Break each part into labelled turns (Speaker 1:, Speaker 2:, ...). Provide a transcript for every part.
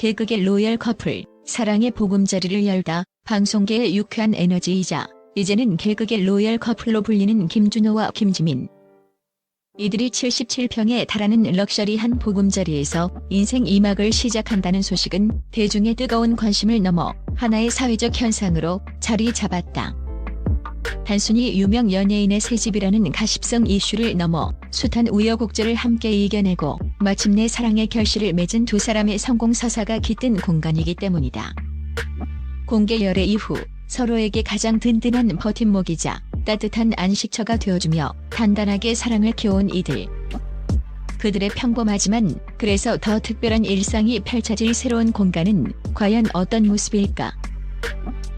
Speaker 1: 개그계 로열 커플, 사랑의 보금자리를 열다 방송계의 유쾌한 에너지이자 이제는 개그계 로열 커플로 불리는 김준호와 김지민. 이들이 77평에 달하는 럭셔리한 보금자리에서 인생 2막을 시작한다는 소식은 대중의 뜨거운 관심을 넘어 하나의 사회적 현상으로 자리 잡았다. 단순히 유명 연예인의 새집이라는 가십성 이슈를 넘어 숱한 우여곡절을 함께 이겨내고 마침내 사랑의 결실을 맺은 두 사람의 성공서사가 깃든 공간이기 때문이다. 공개 열애 이후 서로에게 가장 든든한 버팀목이자 따뜻한 안식처가 되어주며 단단하게 사랑을 키워온 이들. 그들의 평범하지만 그래서 더 특별한 일상이 펼쳐질 새로운 공간은 과연 어떤 모습일까?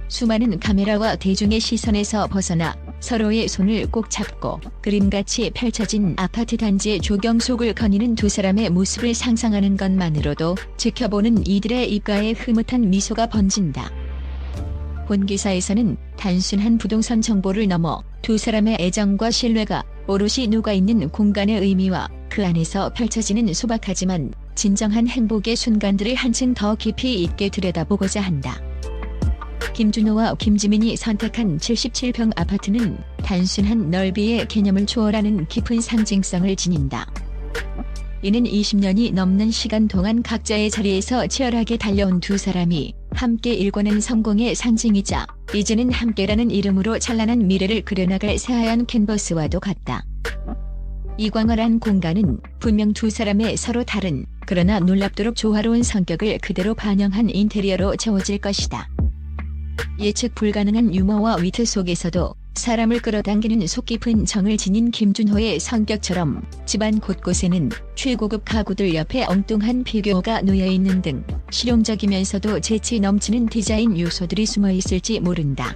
Speaker 1: 수많은 카메라와 대중의 시선에서 벗어나 서로의 손을 꼭 잡고 그림같이 펼쳐진 아파트 단지의 조경 속을 거니는 두 사람의 모습을 상상하는 것만으로도 지켜보는 이들의 입가에 흐뭇한 미소가 번진다. 본 기사에서는 단순한 부동산 정보를 넘어 두 사람의 애정과 신뢰가 오롯이 녹아있는 공간의 의미와 그 안에서 펼쳐지는 소박하지만 진정한 행복의 순간들을 한층 더 깊이 있게 들여다보고자 한다. 김준호와 김지민이 선택한 77평 아파트는 단순한 넓이의 개념을 초월하는 깊은 상징성을 지닌다. 이는 20년이 넘는 시간 동안 각자의 자리에서 치열하게 달려온 두 사람이 함께 일궈낸 성공의 상징이자 이제는 함께라는 이름으로 찬란한 미래를 그려나갈 새하얀 캔버스와도 같다. 이 광활한 공간은 분명 두 사람의 서로 다른 그러나 놀랍도록 조화로운 성격을 그대로 반영한 인테리어로 채워질 것이다. 예측 불가능한 유머와 위트 속에서도 사람을 끌어당기는 속 깊은 정을 지닌 김준호의 성격처럼 집안 곳곳에는 최고급 가구들 옆에 엉뚱한 피규어가 놓여있는 등 실용적이면서도 재치 넘치는 디자인 요소들이 숨어있을지 모른다.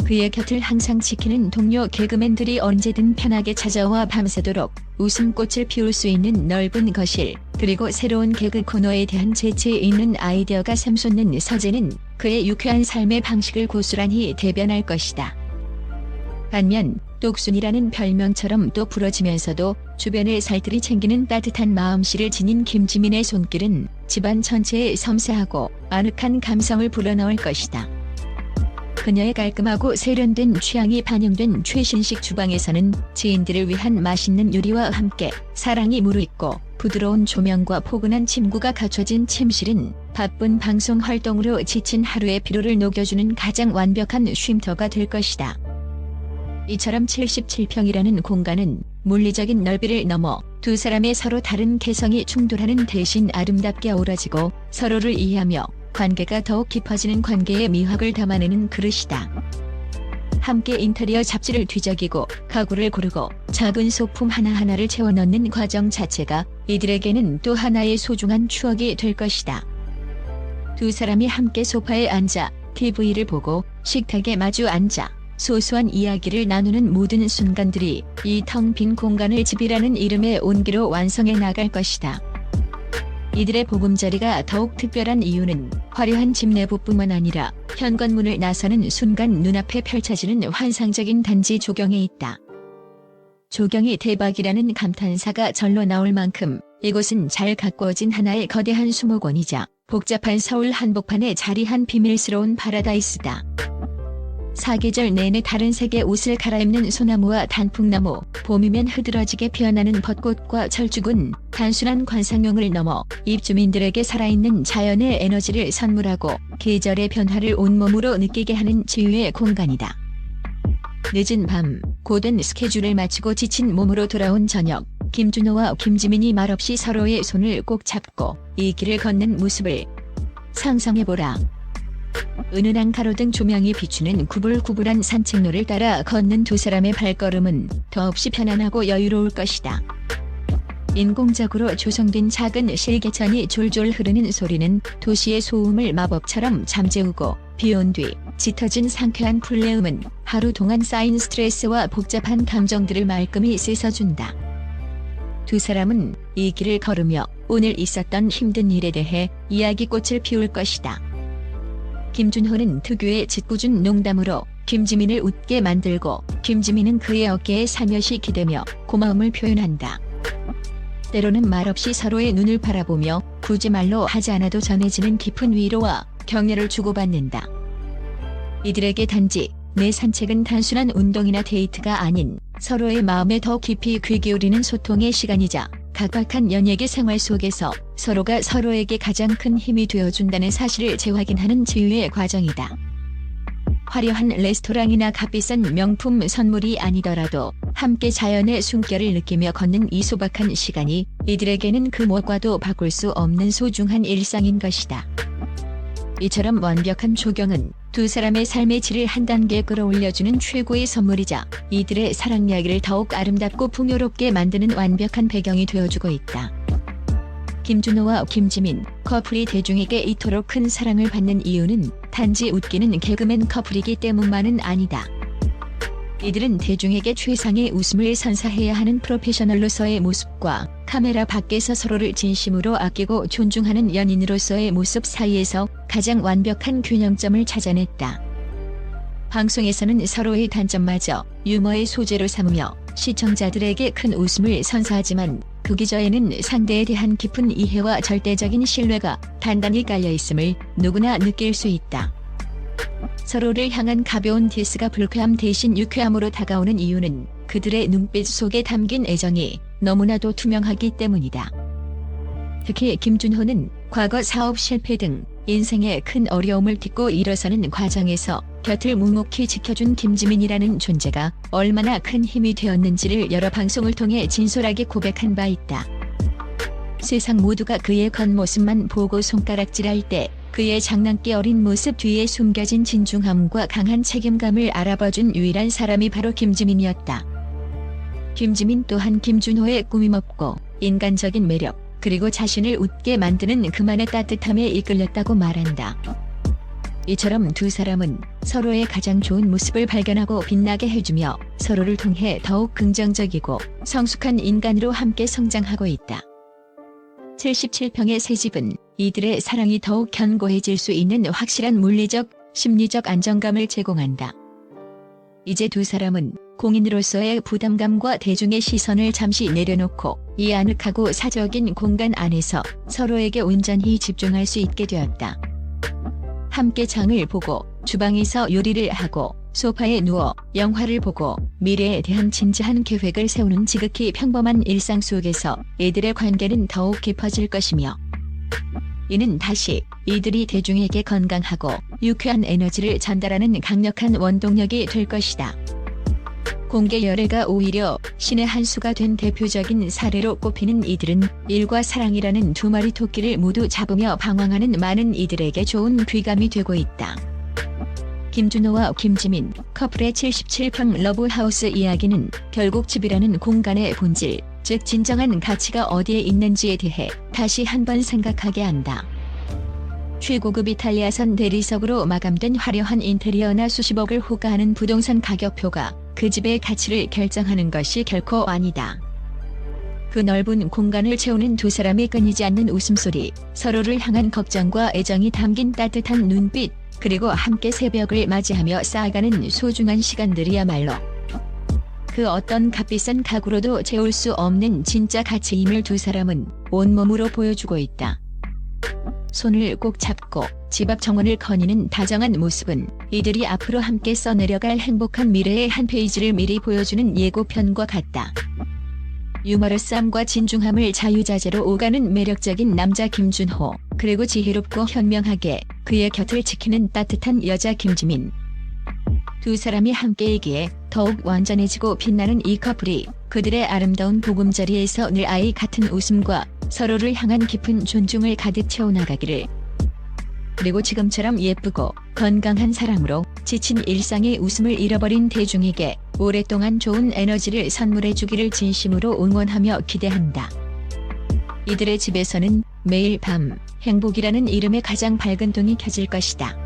Speaker 1: 그의 곁을 항상 지키는 동료 개그맨들이 언제든 편하게 찾아와 밤새도록 웃음꽃을 피울 수 있는 넓은 거실, 그리고 새로운 개그 코너에 대한 재치 있는 아이디어가 샘솟는 서재는 그의 유쾌한 삶의 방식을 고스란히 대변할 것이다. 반면 똑순이라는 별명처럼 또 부러지면서도 주변을 살뜰히 챙기는 따뜻한 마음씨를 지닌 김지민의 손길은 집안 전체에 섬세하고 아늑한 감성을 불어넣을 것이다. 그녀의 깔끔하고 세련된 취향이 반영된 최신식 주방에서는 지인들을 위한 맛있는 요리와 함께 사랑이 무르익고 부드러운 조명과 포근한 침구가 갖춰진 침실은 바쁜 방송 활동으로 지친 하루의 피로를 녹여주는 가장 완벽한 쉼터가 될 것이다. 이처럼 77평이라는 공간은 물리적인 넓이를 넘어 두 사람의 서로 다른 개성이 충돌하는 대신 아름답게 어우러지고 서로를 이해하며 관계가 더욱 깊어지는 관계의 미학을 담아내는 그릇이다. 함께 인테리어 잡지를 뒤적이고 가구를 고르고 작은 소품 하나하나를 채워넣는 과정 자체가 이들에게는 또 하나의 소중한 추억이 될 것이다. 두 사람이 함께 소파에 앉아 TV를 보고 식탁에 마주 앉아 소소한 이야기를 나누는 모든 순간들이 이 텅 빈 공간을 집이라는 이름의 온기로 완성해 나갈 것이다. 이들의 보금자리가 더욱 특별한 이유는 화려한 집 내부뿐만 아니라 현관문을 나서는 순간 눈앞에 펼쳐지는 환상적인 단지 조경에 있다. 조경이 대박이라는 감탄사가 절로 나올 만큼 이곳은 잘 가꾸어진 하나의 거대한 수목원이자 복잡한 서울 한복판에 자리한 비밀스러운 파라다이스다. 사계절 내내 다른 색의 옷을 갈아입는 소나무와 단풍나무, 봄이면 흐드러지게 피어나는 벚꽃과 철쭉은 단순한 관상용을 넘어 입주민들에게 살아있는 자연의 에너지를 선물하고 계절의 변화를 온몸으로 느끼게 하는 치유의 공간이다. 늦은 밤, 고된 스케줄을 마치고 지친 몸으로 돌아온 저녁, 김준호와 김지민이 말없이 서로의 손을 꼭 잡고 이 길을 걷는 모습을 상상해보라. 은은한 가로등 조명이 비추는 구불구불한 산책로를 따라 걷는 두 사람의 발걸음은 더없이 편안하고 여유로울 것이다. 인공적으로 조성된 작은 실개천이 졸졸 흐르는 소리는 도시의 소음을 마법처럼 잠재우고 비온 뒤 짙어진 상쾌한 풀내음은 하루 동안 쌓인 스트레스와 복잡한 감정들을 말끔히 씻어준다. 두 사람은 이 길을 걸으며 오늘 있었던 힘든 일에 대해 이야기꽃을 피울 것이다. 김준호는 특유의 짓궂은 농담으로 김지민을 웃게 만들고 김지민은 그의 어깨에 살며시 기대며 고마움을 표현한다. 때로는 말없이 서로의 눈을 바라보며 굳이 말로 하지 않아도 전해지는 깊은 위로와 격려를 주고받는다. 이들에게 단지 내 산책은 단순한 운동이나 데이트가 아닌 서로의 마음에 더 깊이 귀 기울이는 소통의 시간이자 각박한 연예계 생활 속에서 서로가 서로에게 가장 큰 힘이 되어준다는 사실을 재확인하는 치유의 과정이다. 화려한 레스토랑이나 값비싼 명품 선물이 아니더라도 함께 자연의 숨결을 느끼며 걷는 이 소박한 시간이 이들에게는 그 무엇과도 바꿀 수 없는 소중한 일상인 것이다. 이처럼 완벽한 조경은 두 사람의 삶의 질을 한 단계 끌어올려주는 최고의 선물이자 이들의 사랑 이야기를 더욱 아름답고 풍요롭게 만드는 완벽한 배경이 되어주고 있다. 김준호와 김지민 커플이 대중에게 이토록 큰 사랑을 받는 이유는 단지 웃기는 개그맨 커플이기 때문만은 아니다. 이들은 대중에게 최상의 웃음을 선사해야 하는 프로페셔널로서의 모습과 카메라 밖에서 서로를 진심으로 아끼고 존중하는 연인으로서의 모습 사이에서 가장 완벽한 균형점을 찾아냈다. 방송에서는 서로의 단점마저 유머의 소재로 삼으며 시청자들에게 큰 웃음을 선사하지만 그 기저에는 상대에 대한 깊은 이해와 절대적인 신뢰가 단단히 깔려있음을 누구나 느낄 수 있다. 서로를 향한 가벼운 디스가 불쾌함 대신 유쾌함으로 다가오는 이유는 그들의 눈빛 속에 담긴 애정이 너무나도 투명하기 때문이다. 특히 김준호는 과거 사업 실패 등 인생의 큰 어려움을 딛고 일어서는 과정에서 곁을 묵묵히 지켜준 김지민이라는 존재가 얼마나 큰 힘이 되었는지를 여러 방송을 통해 진솔하게 고백한 바 있다. 세상 모두가 그의 겉모습만 보고 손가락질할 때 그의 장난기 어린 모습 뒤에 숨겨진 진중함과 강한 책임감을 알아봐준 유일한 사람이 바로 김지민이었다. 김지민 또한 김준호의 꾸밈없고 인간적인 매력, 그리고 자신을 웃게 만드는 그만의 따뜻함에 이끌렸다고 말한다. 이처럼 두 사람은 서로의 가장 좋은 모습을 발견하고 빛나게 해주며 서로를 통해 더욱 긍정적이고 성숙한 인간으로 함께 성장하고 있다. 77평의 새 집은 이들의 사랑이 더욱 견고해질 수 있는 확실한 물리적, 심리적 안정감을 제공한다. 이제 두 사람은 공인으로서의 부담감과 대중의 시선을 잠시 내려놓고 이 아늑하고 사적인 공간 안에서 서로에게 온전히 집중할 수 있게 되었다. 함께 장을 보고 주방에서 요리를 하고 소파에 누워 영화를 보고 미래에 대한 진지한 계획을 세우는 지극히 평범한 일상 속에서 이들의 관계는 더욱 깊어질 것이며 이는 다시 이들이 대중에게 건강하고 유쾌한 에너지를 전달하는 강력한 원동력이 될 것이다. 공개 열애가 오히려 신의 한 수가 된 대표적인 사례로 꼽히는 이들은 일과 사랑이라는 두 마리 토끼를 모두 잡으며 방황하는 많은 이들에게 좋은 귀감이 되고 있다. 김준호와 김지민 커플의 77평 러브하우스 이야기는 결국 집이라는 공간의 본질, 즉 진정한 가치가 어디에 있는지에 대해 다시 한번 생각하게 한다. 최고급 이탈리아선 대리석으로 마감된 화려한 인테리어나 수십억을 호가하는 부동산 가격표가 그 집의 가치를 결정하는 것이 결코 아니다. 그 넓은 공간을 채우는 두 사람의 끊이지 않는 웃음소리, 서로를 향한 걱정과 애정이 담긴 따뜻한 눈빛, 그리고 함께 새벽을 맞이하며 쌓아가는 소중한 시간들이야말로 그 어떤 값비싼 가구로도 채울 수 없는 진짜 가치임을 두 사람은 온몸으로 보여주고 있다. 손을 꼭 잡고 집 앞 정원을 거니는 다정한 모습은 이들이 앞으로 함께 써내려갈 행복한 미래의 한 페이지를 미리 보여주는 예고편과 같다. 유머러스함과 진중함을 자유자재로 오가는 매력적인 남자 김준호, 그리고 지혜롭고 현명하게 그의 곁을 지키는 따뜻한 여자 김지민. 두 사람이 함께이기에 더욱 완전해지고 빛나는 이 커플이 그들의 아름다운 보금자리에서 늘 아이 같은 웃음과 서로를 향한 깊은 존중을 가득 채워나가기를. 그리고 지금처럼 예쁘고 건강한 사랑으로 지친 일상의 웃음을 잃어버린 대중에게 오랫동안 좋은 에너지를 선물해주기를 진심으로 응원하며 기대한다. 이들의 집에서는 매일 밤 행복이라는 이름의 가장 밝은 동이 켜질 것이다.